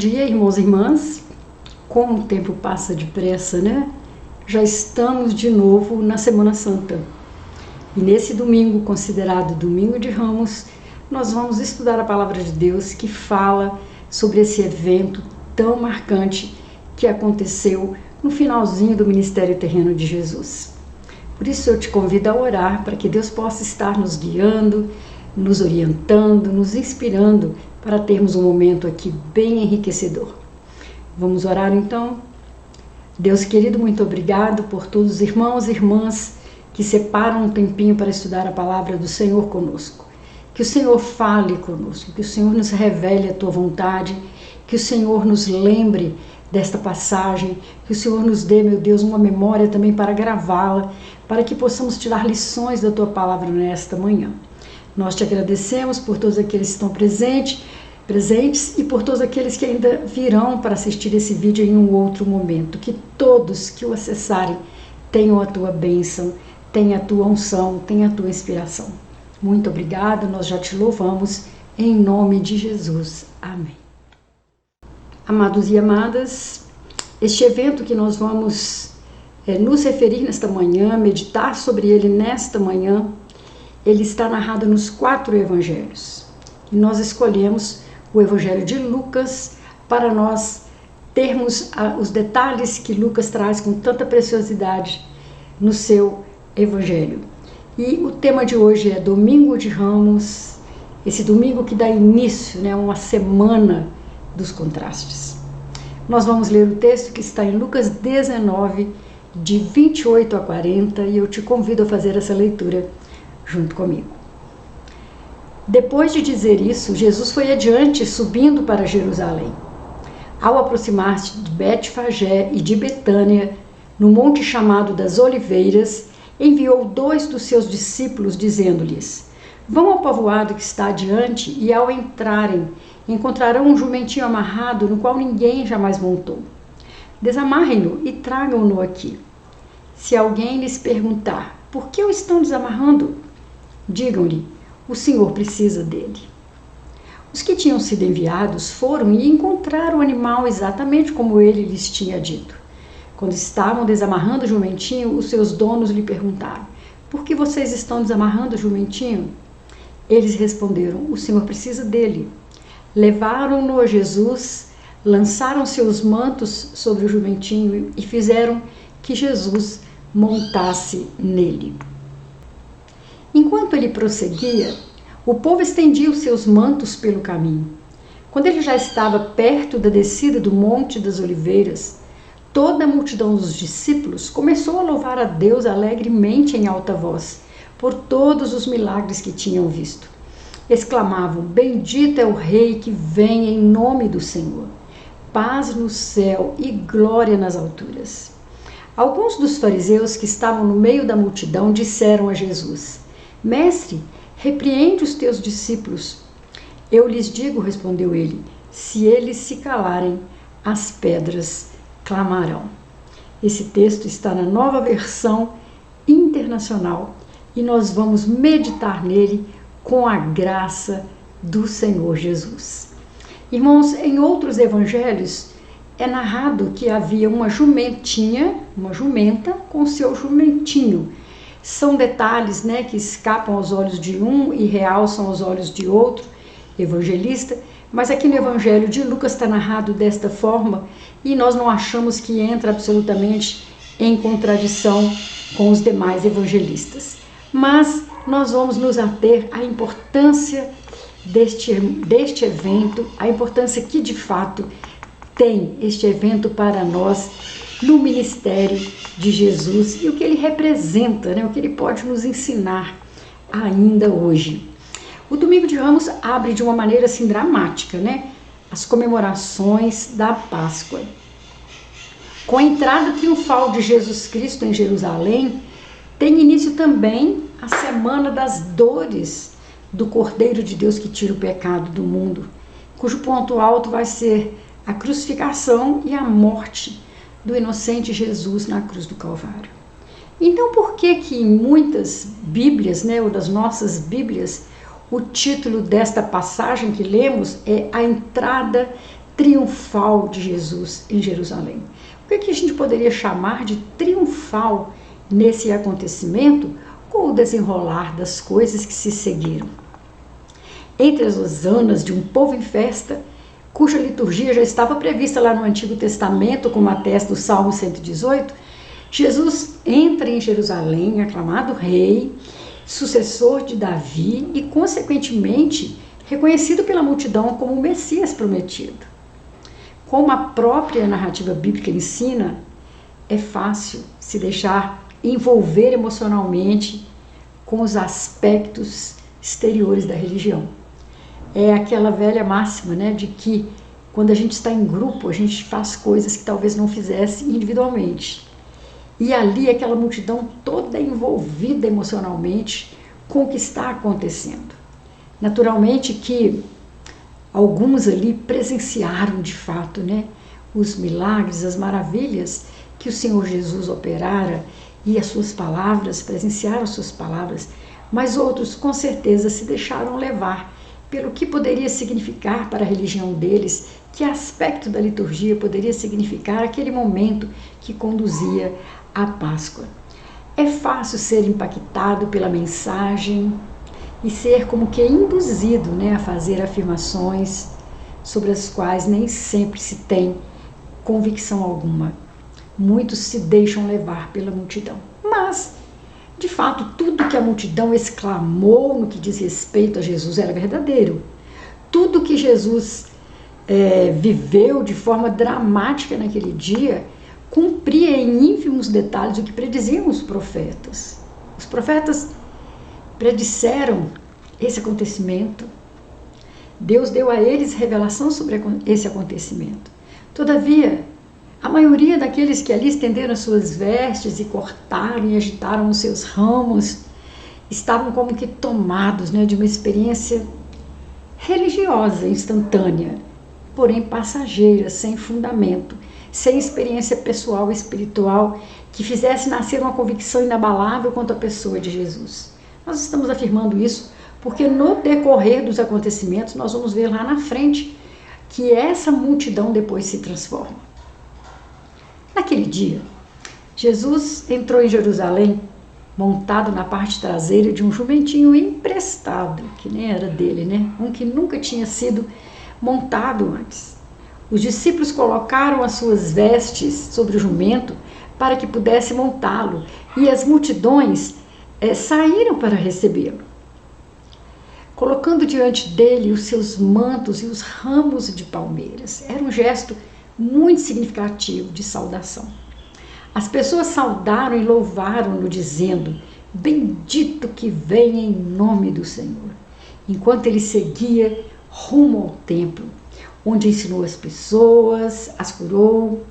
dia, irmãos e irmãs. Como o tempo passa depressa, né? Já estamos de novo na Semana Santa. E nesse domingo, considerado Domingo de Ramos, nós vamos estudar a Palavra de Deus que fala sobre esse evento tão marcante que aconteceu no finalzinho do ministério terreno de Jesus. Por isso eu te convido a orar para que Deus possa estar nos guiando, nos orientando, nos inspirando para termos um momento aqui bem enriquecedor. Vamos orar então? Deus querido, muito obrigado por todos os irmãos e irmãs que separam um tempinho para estudar a palavra do Senhor conosco. Que o Senhor fale conosco, que o Senhor nos revele a tua vontade, que o Senhor nos lembre desta passagem, que o Senhor nos dê, meu Deus, uma memória também para gravá-la, para que possamos tirar lições da tua palavra nesta manhã. Nós te agradecemos por todos aqueles que estão presentes e por todos aqueles que ainda virão para assistir esse vídeo em um outro momento. Que todos que o acessarem tenham a tua bênção, tenham a tua unção, tenham a tua inspiração. Muito obrigado, nós já te louvamos, em nome de Jesus. Amém. Amados e amadas, este evento que nós vamos nos referir nesta manhã, meditar sobre ele nesta manhã, ele está narrado nos 4 evangelhos. E nós escolhemos o evangelho de Lucas para nós termos os detalhes que Lucas traz com tanta preciosidade no seu evangelho. E o tema de hoje é Domingo de Ramos, esse domingo que dá início, né, uma semana dos contrastes. Nós vamos ler o texto que está em Lucas 19, de 28 a 40, e eu te convido a fazer essa leitura junto comigo. Depois de dizer isso, Jesus foi adiante, subindo para Jerusalém. Ao aproximar-se de Betfagé e de Betânia, no monte chamado das Oliveiras, enviou 2 dos seus discípulos, dizendo-lhes: Vão ao povoado que está adiante, e ao entrarem, encontrarão um jumentinho amarrado, no qual ninguém jamais montou. Desamarrem-no e tragam-no aqui. Se alguém lhes perguntar: Por que o estão desamarrando? Digam-lhe: O Senhor precisa dele. Os que tinham sido enviados foram e encontraram o animal exatamente como ele lhes tinha dito. Quando estavam desamarrando o jumentinho, os seus donos lhe perguntaram: Por que vocês estão desamarrando o jumentinho? Eles responderam: O Senhor precisa dele. Levaram-no a Jesus, lançaram seus mantos sobre o jumentinho e fizeram que Jesus montasse nele. Enquanto ele prosseguia, o povo estendia os seus mantos pelo caminho. Quando ele já estava perto da descida do Monte das Oliveiras, toda a multidão dos discípulos começou a louvar a Deus alegremente em alta voz, por todos os milagres que tinham visto. Exclamavam: Bendito é o Rei que vem em nome do Senhor. Paz no céu e glória nas alturas. Alguns dos fariseus que estavam no meio da multidão disseram a Jesus: Mestre, repreende os teus discípulos. Eu lhes digo, respondeu ele, se eles se calarem, as pedras clamarão. Esse texto está na Nova Versão Internacional e nós vamos meditar nele com a graça do Senhor Jesus. Irmãos, em outros evangelhos é narrado que havia uma jumenta com seu jumentinho. São detalhes, né, que escapam aos olhos de um e realçam aos olhos de outro evangelista, mas aqui no evangelho de Lucas está narrado desta forma e nós não achamos que entra absolutamente em contradição com os demais evangelistas. Mas nós vamos nos ater à importância deste evento, a importância que de fato tem este evento para nós no ministério de Jesus e o que ele representa, né? O que ele pode nos ensinar ainda hoje. O Domingo de Ramos abre de uma maneira assim dramática, né? As comemorações da Páscoa. Com a entrada triunfal de Jesus Cristo em Jerusalém, tem início também a Semana das Dores do Cordeiro de Deus que tira o pecado do mundo, cujo ponto alto vai ser a crucificação e a morte do inocente Jesus na cruz do Calvário. Então, por que em muitas Bíblias, né, ou das nossas Bíblias, o título desta passagem que lemos é A Entrada triunfal de Jesus em Jerusalém. O que a gente poderia chamar de triunfal nesse acontecimento com o desenrolar das coisas que se seguiram? Entre as hosanas de um povo em festa, cuja liturgia já estava prevista lá no Antigo Testamento, como atesta o Salmo 118, Jesus entra em Jerusalém, aclamado rei, sucessor de Davi e, consequentemente, reconhecido pela multidão como o Messias prometido. Como a própria narrativa bíblica ensina, é fácil se deixar envolver emocionalmente com os aspectos exteriores da religião. É aquela velha máxima, né, de que quando a gente está em grupo, a gente faz coisas que talvez não fizesse individualmente. E ali aquela multidão toda envolvida emocionalmente com o que está acontecendo. Naturalmente que alguns ali presenciaram de fato, né, os milagres, as maravilhas que o Senhor Jesus operara e as suas palavras, presenciaram as suas palavras, mas outros com certeza se deixaram levar pelo que poderia significar para a religião deles, que aspecto da liturgia poderia significar aquele momento que conduzia à Páscoa. É fácil ser impactado pela mensagem e ser como que induzido, né, a fazer afirmações sobre as quais nem sempre se tem convicção alguma. Muitos se deixam levar pela multidão. Mas, de fato, tudo que a multidão exclamou no que diz respeito a Jesus era verdadeiro. Tudo que Jesus viveu de forma dramática naquele dia cumpria em ínfimos detalhes o que prediziam os profetas. Os profetas predisseram esse acontecimento. Deus deu a eles revelação sobre esse acontecimento. Todavia, a maioria daqueles que ali estenderam suas vestes e cortaram e agitaram os seus ramos estavam como que tomados, né, de uma experiência religiosa instantânea, porém passageira, sem fundamento, sem experiência pessoal e espiritual que fizesse nascer uma convicção inabalável quanto à pessoa de Jesus. Nós estamos afirmando isso porque no decorrer dos acontecimentos nós vamos ver lá na frente que essa multidão depois se transforma. Naquele dia, Jesus entrou em Jerusalém montado na parte traseira de um jumentinho emprestado, que nem era dele, né? Um que nunca tinha sido montado antes. Os discípulos colocaram as suas vestes sobre o jumento para que pudesse montá-lo, e as multidões saíram para recebê-lo, colocando diante dele os seus mantos e os ramos de palmeiras. Era um gesto muito significativo de saudação. As pessoas saudaram e louvaram-no, dizendo: bendito que vem em nome do Senhor, enquanto ele seguia rumo ao templo, onde ensinou as pessoas, as curou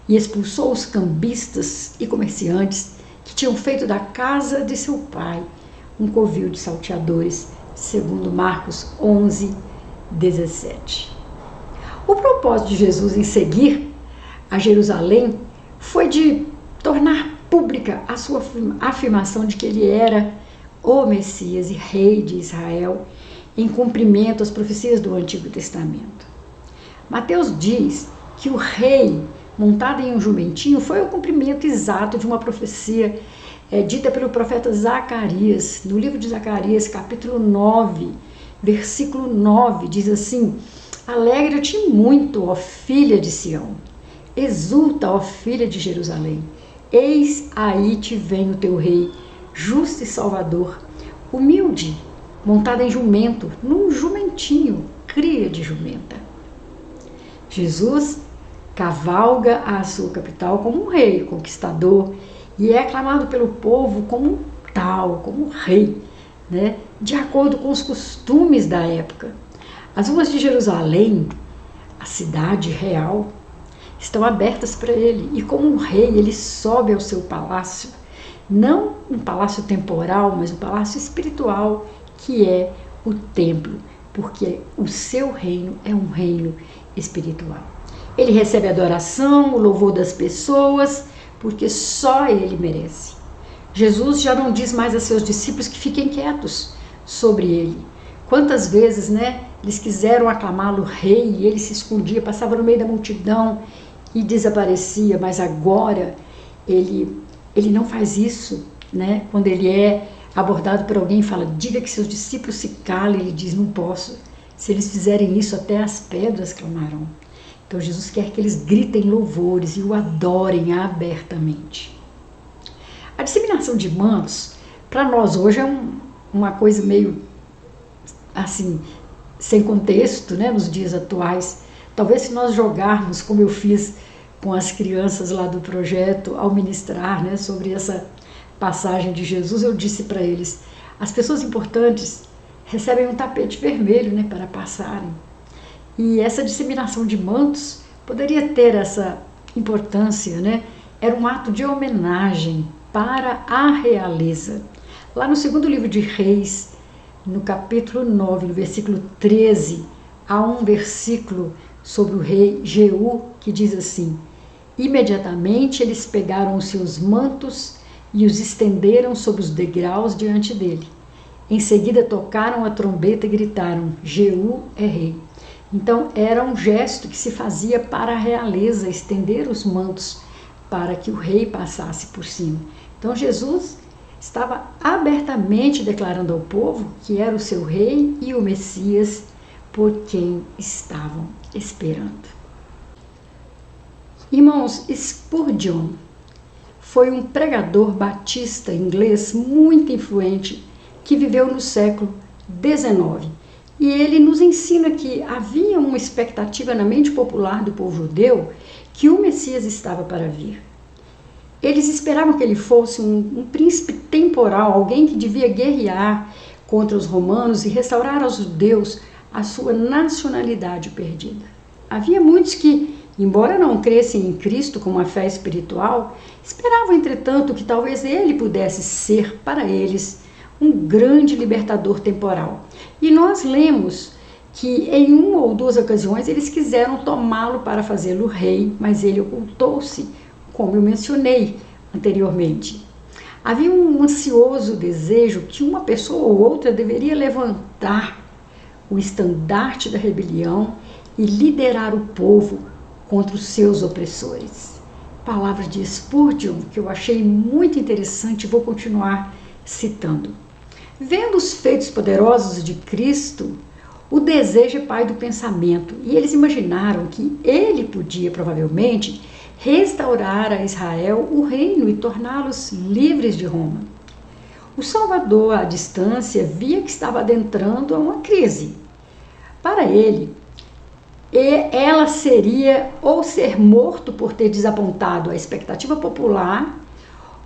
e expulsou os cambistas e comerciantes que tinham feito da casa de seu pai um covil de salteadores, segundo Marcos 11, 17. O propósito de Jesus em seguir a Jerusalém foi de tornar pública a sua afirmação de que ele era o Messias e rei de Israel, em cumprimento às profecias do Antigo Testamento. Mateus diz que o rei montado em um jumentinho foi o cumprimento exato de uma profecia dita pelo profeta Zacarias. No livro de Zacarias, capítulo 9, versículo 9, diz assim: alegra-te muito, ó filha de Sião, exulta, ó filha de Jerusalém, eis aí te vem o teu rei, justo e salvador, humilde, montado em jumento, num jumentinho, cria de jumenta. Jesus cavalga a sua capital como um rei conquistador e é aclamado pelo povo como um tal, como um rei, né, de acordo com os costumes da época. As ruas de Jerusalém, a cidade real, estão abertas para ele, e como um rei ele sobe ao seu palácio, não um palácio temporal, mas um palácio espiritual, que é o templo, porque o seu reino é um reino espiritual. Ele recebe a adoração, o louvor das pessoas, porque só ele merece. Jesus já não diz mais a seus discípulos que fiquem quietos sobre ele, Quantas vezes, né, eles quiseram aclamá-lo rei e ele se escondia, passava no meio da multidão e desaparecia, mas agora ele não faz isso, né? Quando ele é abordado por alguém e fala, diga que seus discípulos se calem, ele diz, não posso. Se eles fizerem isso, até as pedras clamarão. Então Jesus quer que eles gritem louvores e o adorem abertamente. A disseminação de mantos, para nós hoje, é uma coisa meio assim, sem contexto, né, nos dias atuais. Talvez se nós jogarmos, como eu fiz com as crianças lá do projeto, ao ministrar, né, sobre essa passagem de Jesus, eu disse para eles, as pessoas importantes recebem um tapete vermelho, né, para passarem. E essa disseminação de mantos poderia ter essa importância, né? Era um ato de homenagem para a realeza. Lá no segundo livro de Reis, no capítulo 9, no versículo 13, há um versículo sobre o rei Jeú que diz assim, imediatamente eles pegaram os seus mantos e os estenderam sobre os degraus diante dele. Em seguida tocaram a trombeta e gritaram, Jeú é rei. Então era um gesto que se fazia para a realeza, estender os mantos para que o rei passasse por cima. Então Jesus estava abertamente declarando ao povo que era o seu rei e o Messias por quem estavam esperando. Irmãos, Spurgeon foi um pregador batista inglês muito influente que viveu no século XIX. E ele nos ensina que havia uma expectativa na mente popular do povo judeu que o Messias estava para vir. Eles esperavam que ele fosse um príncipe temporal, alguém que devia guerrear contra os romanos e restaurar aos judeus a sua nacionalidade perdida. Havia muitos que, embora não crescem em Cristo com uma fé espiritual, esperavam, entretanto, que talvez ele pudesse ser para eles um grande libertador temporal. E nós lemos que em uma ou duas ocasiões eles quiseram tomá-lo para fazê-lo rei, mas ele ocultou-se, como eu mencionei anteriormente. Havia um ansioso desejo que uma pessoa ou outra deveria levantar o estandarte da rebelião e liderar o povo contra os seus opressores. Palavra de Spurgeon, que eu achei muito interessante, vou continuar citando. Vendo os feitos poderosos de Cristo, o desejo é pai do pensamento, e eles imaginaram que ele podia, provavelmente, restaurar a Israel o reino e torná-los livres de Roma. O Salvador, à distância, via que estava adentrando a uma crise. Para ele, ela seria ou ser morto por ter desapontado a expectativa popular,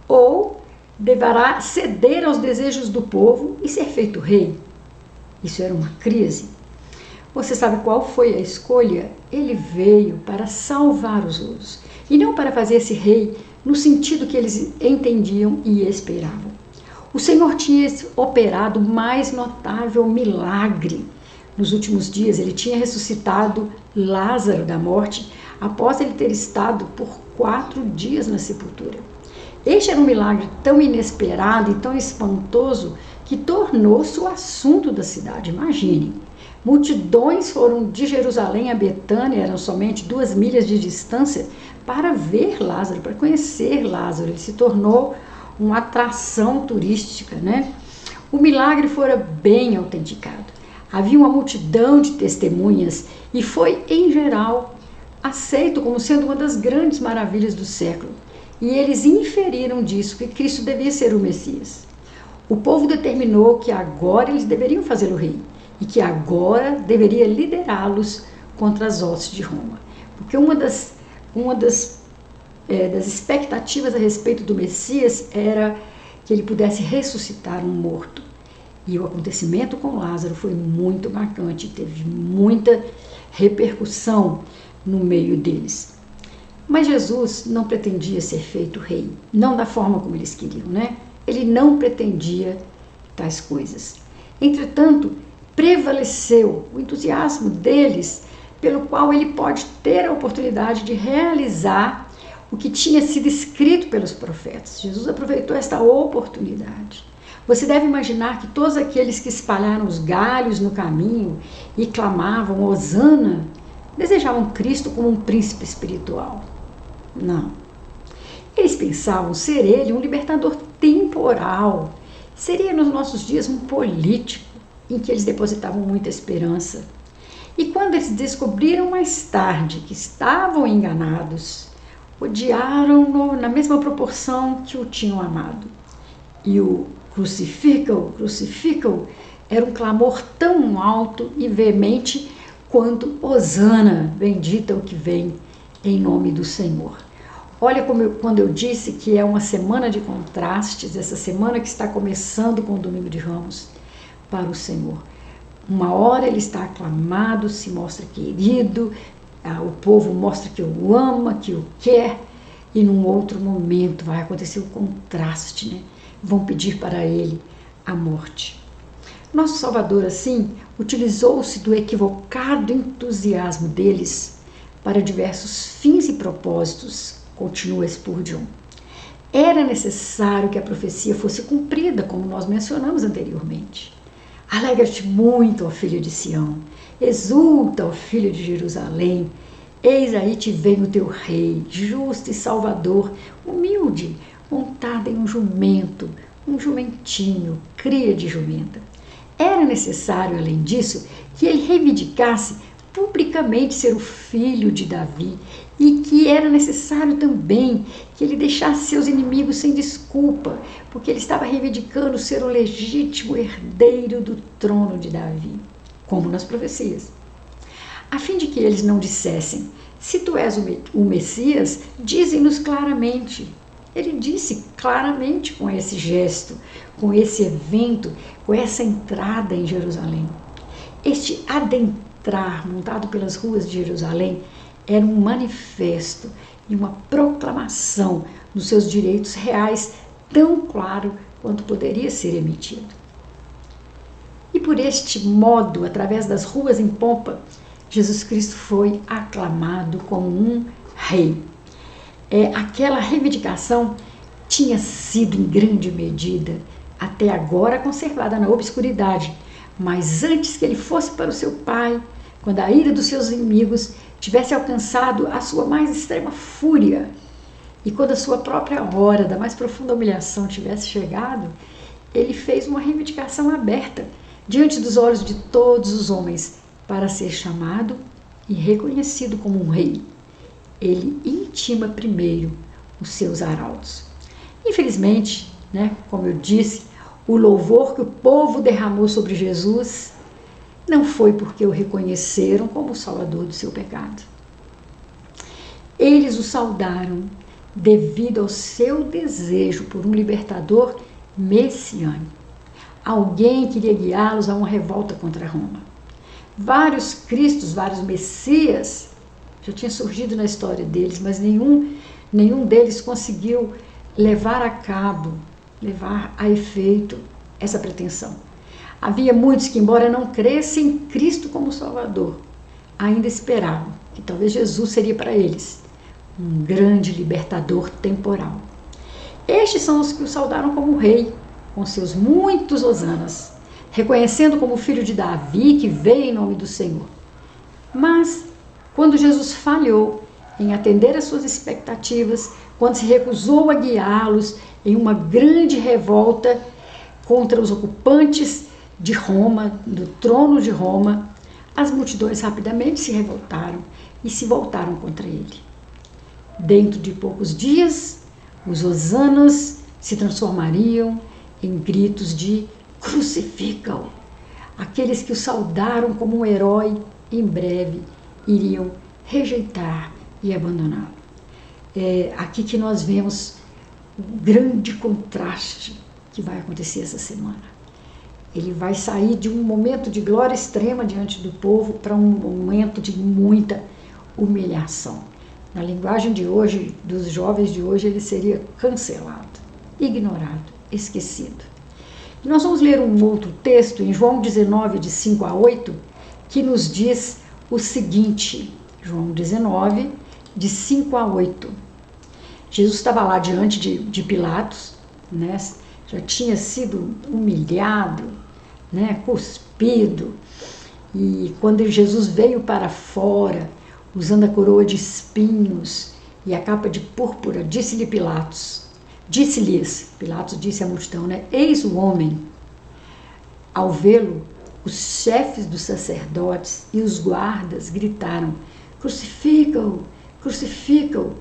ou deverá ceder aos desejos do povo e ser feito rei. Isso era uma crise. Você sabe qual foi a escolha? Ele veio para salvar os outros e não para fazer esse rei no sentido que eles entendiam e esperavam. O Senhor tinha operado o mais notável milagre. Nos últimos dias, ele tinha ressuscitado Lázaro da morte após ele ter estado por 4 dias na sepultura. Este era um milagre tão inesperado e tão espantoso que tornou-se o assunto da cidade. Imagine, multidões foram de Jerusalém a Betânia, eram somente 2 milhas de distância, para ver Lázaro, para conhecer Lázaro. Ele se tornou uma atração turística, né? O milagre fora bem autenticado. Havia uma multidão de testemunhas e foi, em geral, aceito como sendo uma das grandes maravilhas do século. E eles inferiram disso que Cristo devia ser o Messias. O povo determinou que agora eles deveriam fazê-lo rei e que agora deveria liderá-los contra as hostes de Roma. Porque uma das expectativas a respeito do Messias era que ele pudesse ressuscitar um morto. E o acontecimento com Lázaro foi muito marcante, teve muita repercussão no meio deles. Mas Jesus não pretendia ser feito rei, não da forma como eles queriam, né? Ele não pretendia tais coisas. Entretanto, prevaleceu o entusiasmo deles, pelo qual ele pode ter a oportunidade de realizar o que tinha sido escrito pelos profetas. Jesus aproveitou esta oportunidade. Você deve imaginar que todos aqueles que espalharam os galhos no caminho e clamavam Hosana desejavam Cristo como um príncipe espiritual. Não. Eles pensavam ser ele um libertador temporal. Seria nos nossos dias um político em que eles depositavam muita esperança. E quando eles descobriram mais tarde que estavam enganados, odiaram-no na mesma proporção que o tinham amado. E o crucifica-o, era um clamor tão alto e veemente quanto Hosana, bendita o que vem em nome do Senhor. Olha quando eu disse que é uma semana de contrastes, essa semana que está começando com o Domingo de Ramos para o Senhor. Uma hora ele está aclamado, se mostra querido, o povo mostra que o ama, que o quer, e num outro momento vai acontecer o contraste, né? Vão pedir para ele a morte. Nosso Salvador, assim, utilizou-se do equivocado entusiasmo deles para diversos fins e propósitos, continua Spurgeon. Era necessário que a profecia fosse cumprida, como nós mencionamos anteriormente. Alegra-te muito, ó filho de Sião, exulta, ó filho de Jerusalém, eis aí te vem o teu rei, justo e salvador, humilde, montado em um jumento, um jumentinho, cria de jumenta. Era necessário, além disso, que ele reivindicasse publicamente ser o filho de Davi e que era necessário também que ele deixasse seus inimigos sem desculpa, porque ele estava reivindicando ser o legítimo herdeiro do trono de Davi, como nas profecias. A fim de que eles não dissessem, se tu és o Messias, dizem-nos claramente. Ele disse claramente com esse gesto, com esse evento, com essa entrada em Jerusalém. Este adentrar montado pelas ruas de Jerusalém era um manifesto e uma proclamação dos seus direitos reais, tão claro quanto poderia ser emitido. E por este modo, através das ruas em pompa, Jesus Cristo foi aclamado como um rei. Aquela reivindicação tinha sido em grande medida até agora conservada na obscuridade, mas antes que ele fosse para o seu pai, quando a ira dos seus inimigos tivesse alcançado a sua mais extrema fúria, e quando a sua própria hora da mais profunda humilhação tivesse chegado, ele fez uma reivindicação aberta diante dos olhos de todos os homens para ser chamado e reconhecido como um rei. Ele intima primeiro os seus arautos. Infelizmente, como eu disse, o louvor que o povo derramou sobre Jesus não foi porque o reconheceram como o salvador do seu pecado. Eles o saudaram devido ao seu desejo por um libertador messiânico, alguém que iria guiá-los a uma revolta contra Roma. Vários cristos, vários messias já tinham surgido na história deles, mas nenhum deles conseguiu levar a cabo, levar a efeito essa pretensão. Havia muitos que, embora não crescem em Cristo como Salvador, ainda esperavam que talvez Jesus seria para eles um grande libertador temporal. Estes são os que o saudaram como rei, com seus muitos hosanas, reconhecendo como filho de Davi que veio em nome do Senhor. Mas, quando Jesus falhou em atender às suas expectativas, quando se recusou a guiá-los em uma grande revolta contra os ocupantes de Roma, do trono de Roma, as multidões rapidamente se revoltaram e se voltaram contra ele. Dentro de poucos dias, os hosanas se transformariam em gritos de crucifica-o. Aqueles que o saudaram como um herói, em breve iriam rejeitar e abandoná-lo. É aqui que nós vemos o grande contraste que vai acontecer essa semana. Ele vai sair de um momento de glória extrema diante do povo para um momento de muita humilhação. Na linguagem de hoje, dos jovens de hoje, ele seria cancelado, ignorado, esquecido. E nós vamos ler um outro texto em João 19, de 5 a 8, que nos diz o seguinte, João 19, de 5 a 8. Jesus estava lá diante de Pilatos, já tinha sido humilhado, né, cuspido. E quando Jesus veio para fora, usando a coroa de espinhos e a capa de púrpura, disse-lhes, Pilatos disse à multidão, né, eis o homem. Ao vê-lo, os chefes dos sacerdotes e os guardas gritaram, crucifica-o, crucifica-o.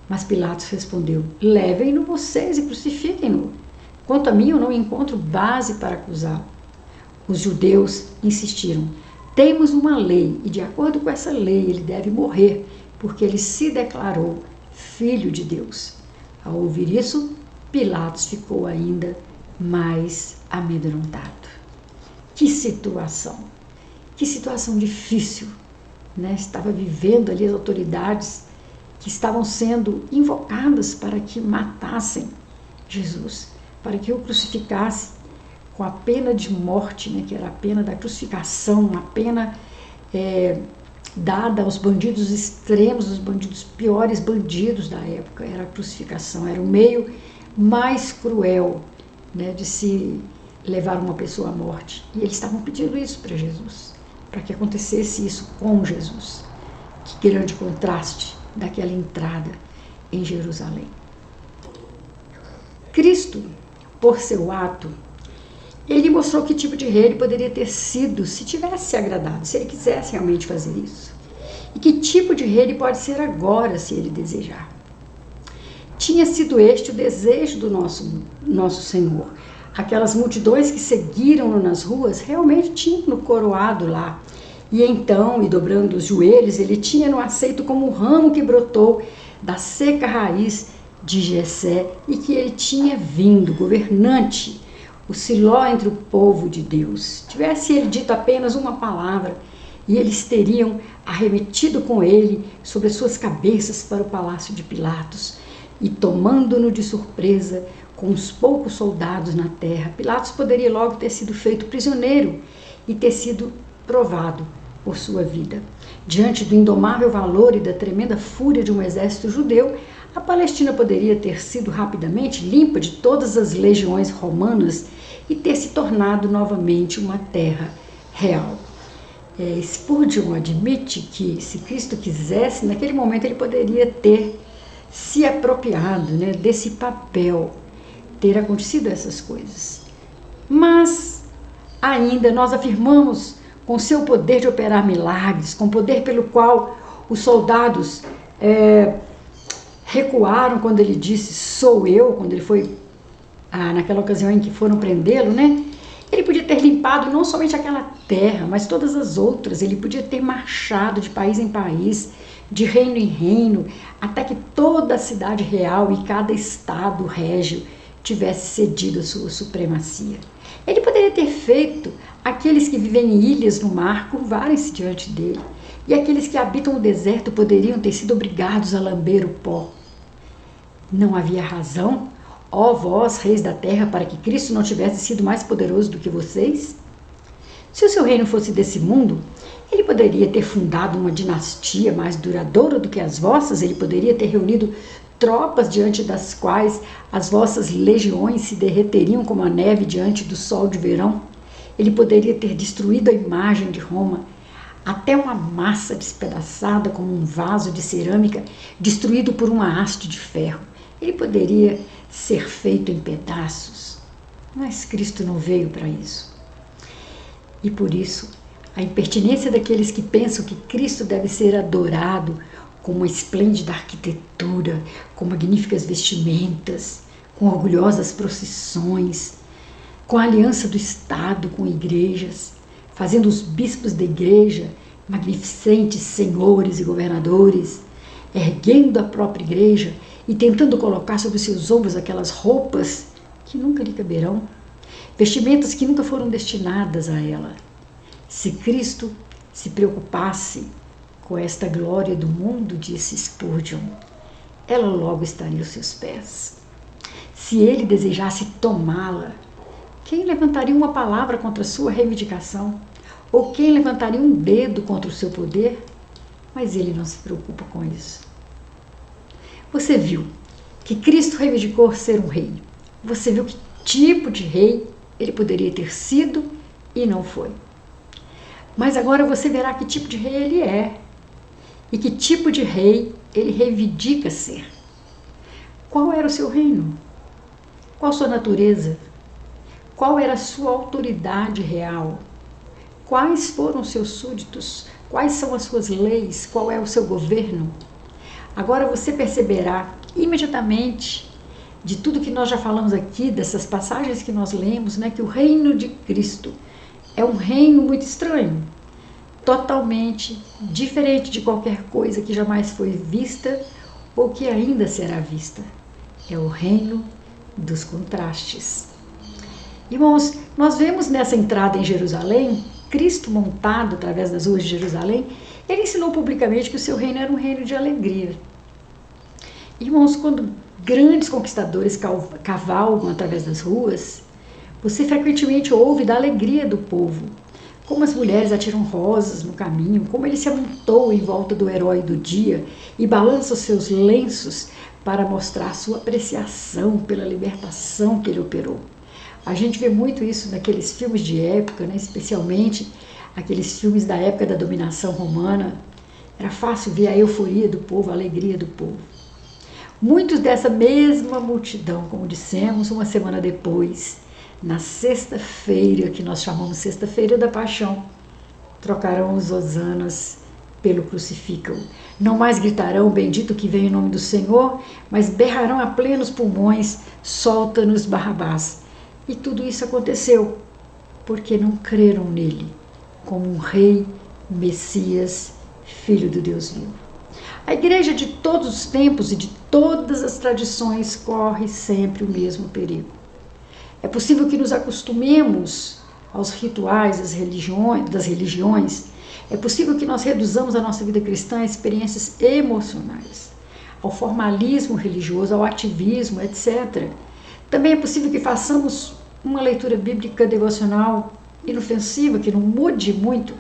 Mas Pilatos respondeu, levem-no vocês e crucifiquem-no. Quanto a mim, eu não encontro base para acusá-lo. Os judeus insistiram, temos uma lei e de acordo com essa lei ele deve morrer, porque ele se declarou filho de Deus. Ao ouvir isso, Pilatos ficou ainda mais amedrontado. Que situação difícil, né? Estava vivendo ali as autoridades que estavam sendo invocadas para que matassem Jesus, para que o crucificassem com a pena de morte, né? Que era a pena da crucificação, uma pena dada aos bandidos extremos, os bandidos piores bandidos da época, era a crucificação, era o meio mais cruel, né, de se levar uma pessoa à morte. E eles estavam pedindo isso para Jesus, para que acontecesse isso com Jesus. Que grande contraste daquela entrada em Jerusalém. Cristo, por seu ato, ele mostrou que tipo de rei ele poderia ter sido se tivesse agradado, se ele quisesse realmente fazer isso. E que tipo de rei ele pode ser agora, se ele desejar. Tinha sido este o desejo do nosso Senhor. Aquelas multidões que seguiram-no nas ruas realmente tinham-no coroado lá. E então, e dobrando os joelhos, ele tinha-no aceito como um ramo que brotou da seca raiz de Jessé e que ele tinha vindo, governante, o Siló entre o povo de Deus. Tivesse ele dito apenas uma palavra, e eles teriam arremetido com ele sobre as suas cabeças para o palácio de Pilatos, e tomando-no de surpresa, com os poucos soldados na terra, Pilatos poderia logo ter sido feito prisioneiro e ter sido provado por sua vida. Diante do indomável valor e da tremenda fúria de um exército judeu, a Palestina poderia ter sido rapidamente limpa de todas as legiões romanas e ter se tornado novamente uma terra real. Spurgeon admite que, se Cristo quisesse, naquele momento ele poderia ter se apropriado, né, desse papel, ter acontecido essas coisas. Mas ainda nós afirmamos com seu poder de operar milagres, com o poder pelo qual os soldados recuaram quando ele disse, sou eu, quando ele foi, naquela ocasião em que foram prendê-lo, né? Ele podia ter limpado não somente aquela terra, mas todas as outras. Ele podia ter marchado de país em país, de reino em reino, até que toda a cidade real e cada estado régio tivesse cedido a sua supremacia. Ele poderia ter feito aqueles que vivem em ilhas no mar curvarem-se diante dele, e aqueles que habitam o deserto poderiam ter sido obrigados a lamber o pó. Não havia razão, ó vós, reis da terra, para que Cristo não tivesse sido mais poderoso do que vocês? Se o seu reino fosse desse mundo, ele poderia ter fundado uma dinastia mais duradoura do que as vossas, ele poderia ter reunido tropas diante das quais as vossas legiões se derreteriam como a neve diante do sol de verão. Ele poderia ter destruído a imagem de Roma, até uma massa despedaçada como um vaso de cerâmica destruído por uma haste de ferro. Ele poderia ser feito em pedaços, mas Cristo não veio para isso. E por isso, a impertinência daqueles que pensam que Cristo deve ser adorado com uma esplêndida arquitetura, com magníficas vestimentas, com orgulhosas procissões, com a aliança do Estado com igrejas, fazendo os bispos da igreja magnificentes senhores e governadores, erguendo a própria igreja e tentando colocar sobre seus ombros aquelas roupas que nunca lhe caberão, vestimentas que nunca foram destinadas a ela. Se Cristo se preocupasse com esta glória do mundo, disse Spurgeon, ela logo estaria aos seus pés. Se ele desejasse tomá-la, quem levantaria uma palavra contra a sua reivindicação? Ou quem levantaria um dedo contra o seu poder? Mas ele não se preocupa com isso. Você viu que Cristo reivindicou ser um rei. Você viu que tipo de rei ele poderia ter sido e não foi. Mas agora você verá que tipo de rei ele é e que tipo de rei ele reivindica ser. Qual era o seu reino? Qual sua natureza? Qual era a sua autoridade real? Quais foram os seus súditos? Quais são as suas leis? Qual é o seu governo? Agora você perceberá imediatamente de tudo que nós já falamos aqui, dessas passagens que nós lemos, né, que o reino de Cristo é um reino muito estranho, totalmente diferente de qualquer coisa que jamais foi vista ou que ainda será vista. É o reino dos contrastes. Irmãos, nós vemos nessa entrada em Jerusalém, Cristo montado através das ruas de Jerusalém, ele ensinou publicamente que o seu reino era um reino de alegria. Irmãos, quando grandes conquistadores cavalgam através das ruas, você frequentemente ouve da alegria do povo, como as mulheres atiram rosas no caminho, como ele se amontou em volta do herói do dia e balança os seus lenços para mostrar sua apreciação pela libertação que ele operou. A gente vê muito isso naqueles filmes de época, né? Especialmente aqueles filmes da época da dominação romana. Era fácil ver a euforia do povo, a alegria do povo. Muitos dessa mesma multidão, como dissemos, uma semana depois, na sexta-feira, que nós chamamos Sexta-feira da Paixão, trocarão os hosanas pelo crucificam. Não mais gritarão, bendito que vem em nome do Senhor, mas berrarão a plenos pulmões, solta-nos Barrabás. E tudo isso aconteceu porque não creram nele como um rei, Messias, filho do Deus vivo. A igreja de todos os tempos e de todas as tradições corre sempre o mesmo perigo. É possível que nos acostumemos aos rituais das religiões. É possível que nós reduzamos a nossa vida cristã a experiências emocionais, ao formalismo religioso, ao ativismo, etc. Também é possível que façamos uma leitura bíblica devocional inofensiva, que não mude muito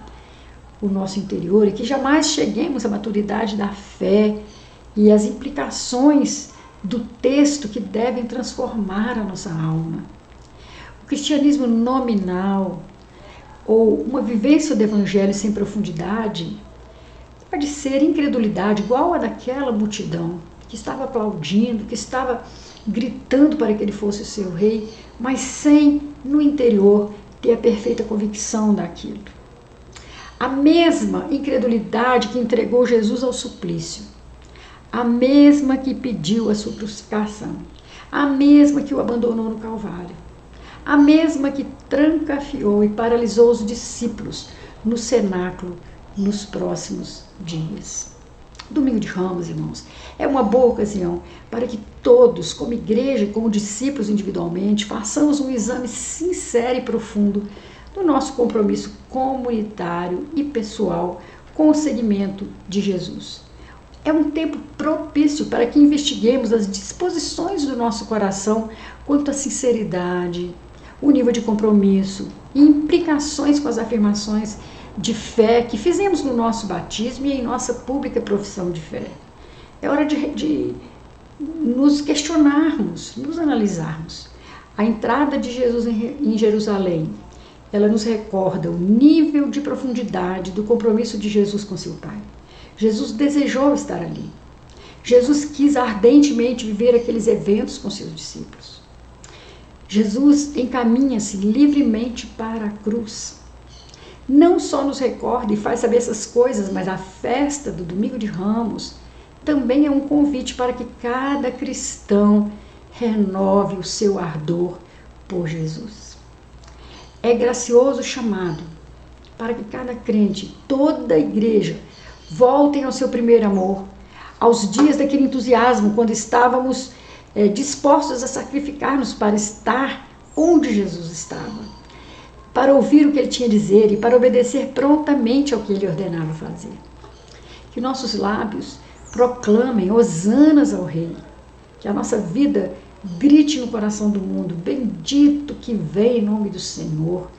o nosso interior e que jamais cheguemos à maturidade da fé e as implicações do texto que devem transformar a nossa alma. O cristianismo nominal ou uma vivência do evangelho sem profundidade pode ser incredulidade igual a daquela multidão que estava aplaudindo, que estava gritando para que ele fosse o seu rei, mas sem, no interior, ter a perfeita convicção daquilo. A mesma incredulidade que entregou Jesus ao suplício, a mesma que pediu a sua crucificação, a mesma que o abandonou no Calvário, a mesma que trancafiou e paralisou os discípulos no cenáculo nos próximos dias. Domingo de Ramos, irmãos, é uma boa ocasião para que todos, como igreja e como discípulos individualmente, façamos um exame sincero e profundo do nosso compromisso comunitário e pessoal com o seguimento de Jesus. É um tempo propício para que investiguemos as disposições do nosso coração quanto à sinceridade, o nível de compromisso e implicações com as afirmações de fé que fizemos no nosso batismo e em nossa pública profissão de fé. É hora de nos questionarmos, nos analisarmos. A entrada de Jesus em Jerusalém, ela nos recorda o nível de profundidade do compromisso de Jesus com seu Pai. Jesus desejou estar ali. Jesus quis ardentemente viver aqueles eventos com seus discípulos. Jesus encaminha-se livremente para a cruz. Não só nos recorda e faz saber essas coisas, mas a festa do Domingo de Ramos também é um convite para que cada cristão renove o seu ardor por Jesus. É gracioso chamado para que cada crente, toda a igreja, voltem ao seu primeiro amor, aos dias daquele entusiasmo, quando estávamos dispostos a sacrificar-nos para estar onde Jesus estava, para ouvir o que ele tinha a dizer e para obedecer prontamente ao que ele ordenava fazer. Que nossos lábios proclamem hosanas ao Rei, que a nossa vida grite no coração do mundo: bendito que vem em nome do Senhor,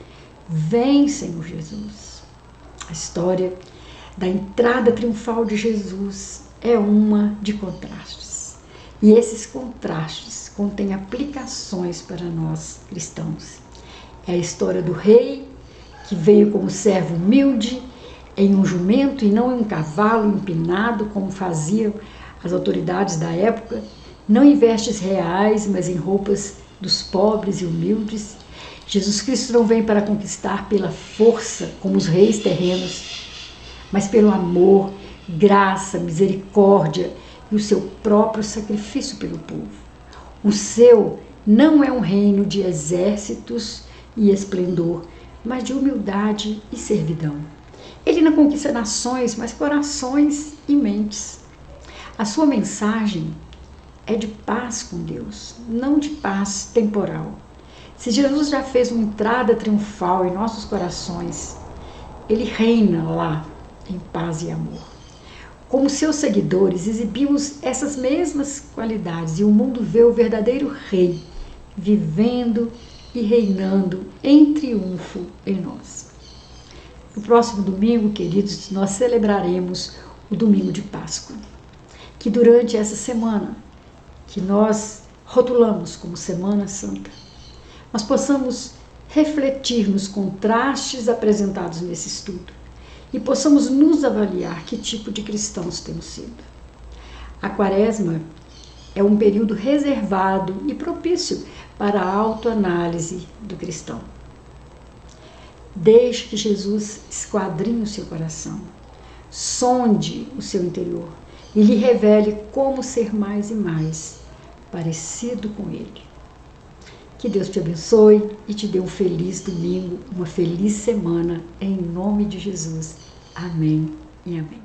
vem Senhor Jesus. A história da entrada triunfal de Jesus é uma de contrastes. E esses contrastes contém aplicações para nós cristãos. É a história do rei que veio como servo humilde em um jumento e não em um cavalo empinado, como faziam as autoridades da época, não em vestes reais, mas em roupas dos pobres e humildes. Jesus Cristo não vem para conquistar pela força, como os reis terrenos, mas pelo amor, graça, misericórdia e o seu próprio sacrifício pelo povo. O seu não é um reino de exércitos e esplendor, mas de humildade e servidão. Ele não conquista nações, mas corações e mentes. A sua mensagem é de paz com Deus, não de paz temporal. Se Jesus já fez uma entrada triunfal em nossos corações, ele reina lá em paz e amor. Como seus seguidores, exibimos essas mesmas qualidades e o mundo vê o verdadeiro rei vivendo e reinando em triunfo em nós. No próximo domingo, queridos, nós celebraremos o domingo de Páscoa. Que durante essa semana, que nós rotulamos como Semana Santa, nós possamos refletir nos contrastes apresentados nesse estudo e possamos nos avaliar que tipo de cristãos temos sido. A Quaresma é um período reservado e propício para a autoanálise do cristão. Deixe que Jesus esquadrinhe o seu coração, sonde o seu interior e lhe revele como ser mais e mais parecido com Ele. Que Deus te abençoe e te dê um feliz domingo, uma feliz semana, em nome de Jesus. Amém e amém.